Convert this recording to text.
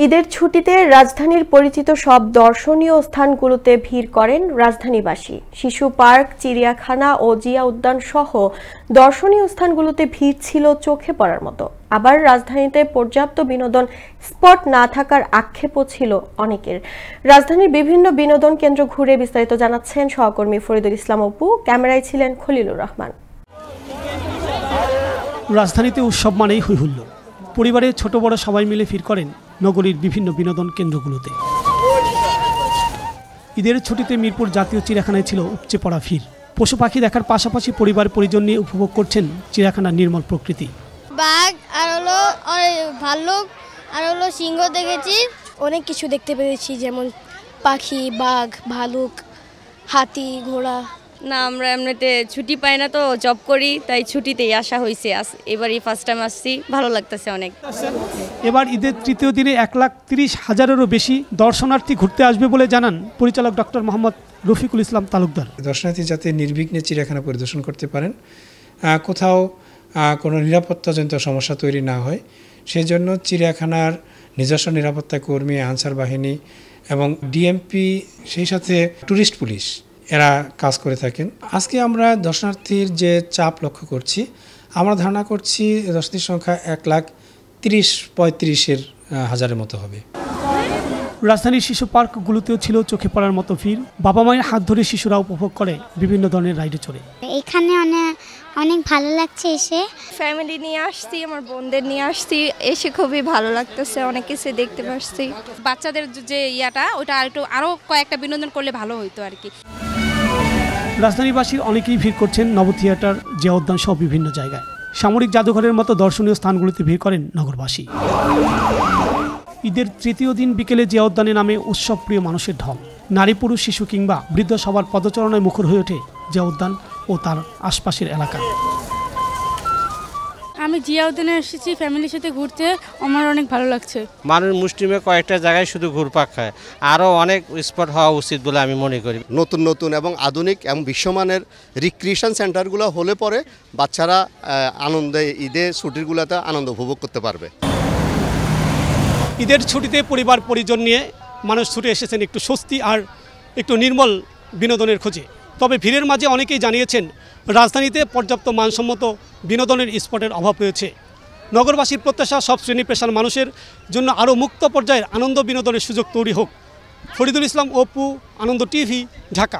ঈদের ছুটিতে রাজধানীর পরিচিত সব দর্শনীয় স্থানগুলোতে ভিড় করেন রাজধানীবাসী। শিশু পার্ক, চিড়িয়াখানা ও জিয়া উদ্যান সহ দর্শনীয় স্থানগুলোতে ভিড় ছিল চোখে পড়ার মতো। আবার রাজধানীতে পর্যাপ্ত বিনোদন স্পট না থাকার আক্ষেপও ছিল অনেকের। রাজধানীর বিভিন্ন বিনোদন কেন্দ্র ঘুরে বিস্তারিত জানাচ্ছেন সহকর্মী ফরিদুল ইসলাম অপু। ক্যামেরায় ছিলেন খলিলুর রহমান। রাজধানীতে উৎসব মানেই হৈহুল্লোড়। পরিবারের ছোট বড় সবাই মিলে ভিড় করেন নগরীর বিভিন্ন বিনোদন কেন্দ্রগুলোতে। ঈদের ছুটিতে মিরপুর জাতীয় চিড়িয়াখানায় ছিল উপচে পড়া ভিড়। পশু পাখি দেখার পাশাপাশি পরিবার পরিজন নিয়ে উপভোগ করছেন চিড়িয়াখানার নির্মল প্রকৃতি। বাঘ আর হলো ভাল্লুক আর হলো সিংহ দেখেছি। অনেক কিছু দেখতে পেরেছি, যেমন পাখি, বাঘ, ভালুক, হাতি, ঘোড়া। না, আমরা এমনিতে ছুটি পাই না, তো জব করি, তাই ছুটিতেই আসা হয়েছে। এবারই ফার্স্ট টাইম আসছি, ভালো লাগতেছে অনেক। এবার ঈদের তৃতীয় দিনে 1,30,000-এরও বেশি দর্শনার্থী ঘুরতে আসবে বলে জানান পরিচালক ডক্টর মোহাম্মদ রফিকুল ইসলাম তালুকদার। দর্শনার্থী যাতে নির্বিঘ্নে চিড়িয়াখানা পরিদর্শন করতে পারেন, কোথাও কোনো নিরাপত্তাজনিত সমস্যা তৈরি না হয়, সেই জন্য চিড়িয়াখানার নিজস্ব নিরাপত্তা কর্মী, আনসার বাহিনী এবং ডিএমপি, সেই সাথে ট্যুরিস্ট পুলিশ এরা কাজ করে থাকেন। আজকে আমরা দর্শনার্থীর যে চাপ লক্ষ্য করছি, আমরা ধারণা করছি দর্শনার্থীর সংখ্যা 1,30,000-35,000-এর মতো হবে। রাজধানীর শিশু পার্কগুলোতেও ছিল চোখে পড়ার মতো ভিড়। বাবা মায়ের হাত ধরে শিশুরা উপভোগ করে বিভিন্ন ধরনের রাইডে চড়ে। এখানে অনেক ভালো লাগছে এসে। ফ্যামিলি নিয়ে আসছি, আমার বোনদের নিয়ে আসছি, এসে খুবই ভালো লাগতেছে, অনেক কিছু দেখতে পাচ্ছি। বাচ্চাদের যে ওটা আরো কয়েকটা বিনোদন করলে ভালো হইতো আর কি। রাজধানীবাসীর অনেকেই ভিড় করছেন নব থিয়েটার, জিয়া উদ্যান সহ বিভিন্ন জায়গায়। সামরিক জাদুঘরের মতো দর্শনীয় স্থানগুলিতে ভিড় করেন নগরবাসী। ঈদের তৃতীয় দিন বিকেলে জিয়া উদ্যানে নামে উৎসবপ্রিয় মানুষের ঢল। নারী, পুরুষ, শিশু কিংবা বৃদ্ধ সবার পদচারণায় মুখর হয়ে ওঠে জিয়া উদ্যান ও তার আশপাশের এলাকা। আমি জিয়া উদ্যানে এসেছি ফ্যামিলির সাথে ঘুরতে, আমার অনেক ভালো লাগছে। মানুষ মুষ্টিমে কয়েকটা জায়গায় শুধু ঘুরপাক খায়, আরও অনেক স্পট হওয়া উচিত বলে আমি মনে করি। নতুন নতুন এবং আধুনিক এবং বিশ্বমানের রিক্রিয়েশন সেন্টারগুলো হলে পরে বাচ্চারা আনন্দে ঈদের ছুটিগুলোতে আনন্দ উপভোগ করতে পারবে। ঈদের ছুটিতে পরিবার পরিজন নিয়ে মানুষ ছুটে এসেছেন একটু স্বস্তি আর একটু নির্মল বিনোদনের খোঁজে। তবে ভিড়ের মাঝে অনেকেই জানিয়েছেন রাজধানীতে পর্যাপ্ত মানসম্মত বিনোদনের স্পটের অভাব রয়েছে। নগরবাসীর প্রত্যাশা সব শ্রেণী পেশার মানুষের জন্য আরও মুক্ত পর্যায়ের আনন্দ বিনোদনের সুযোগ তৈরি হোক। ফরিদুল ইসলাম অপু, আনন্দ টিভি, ঢাকা।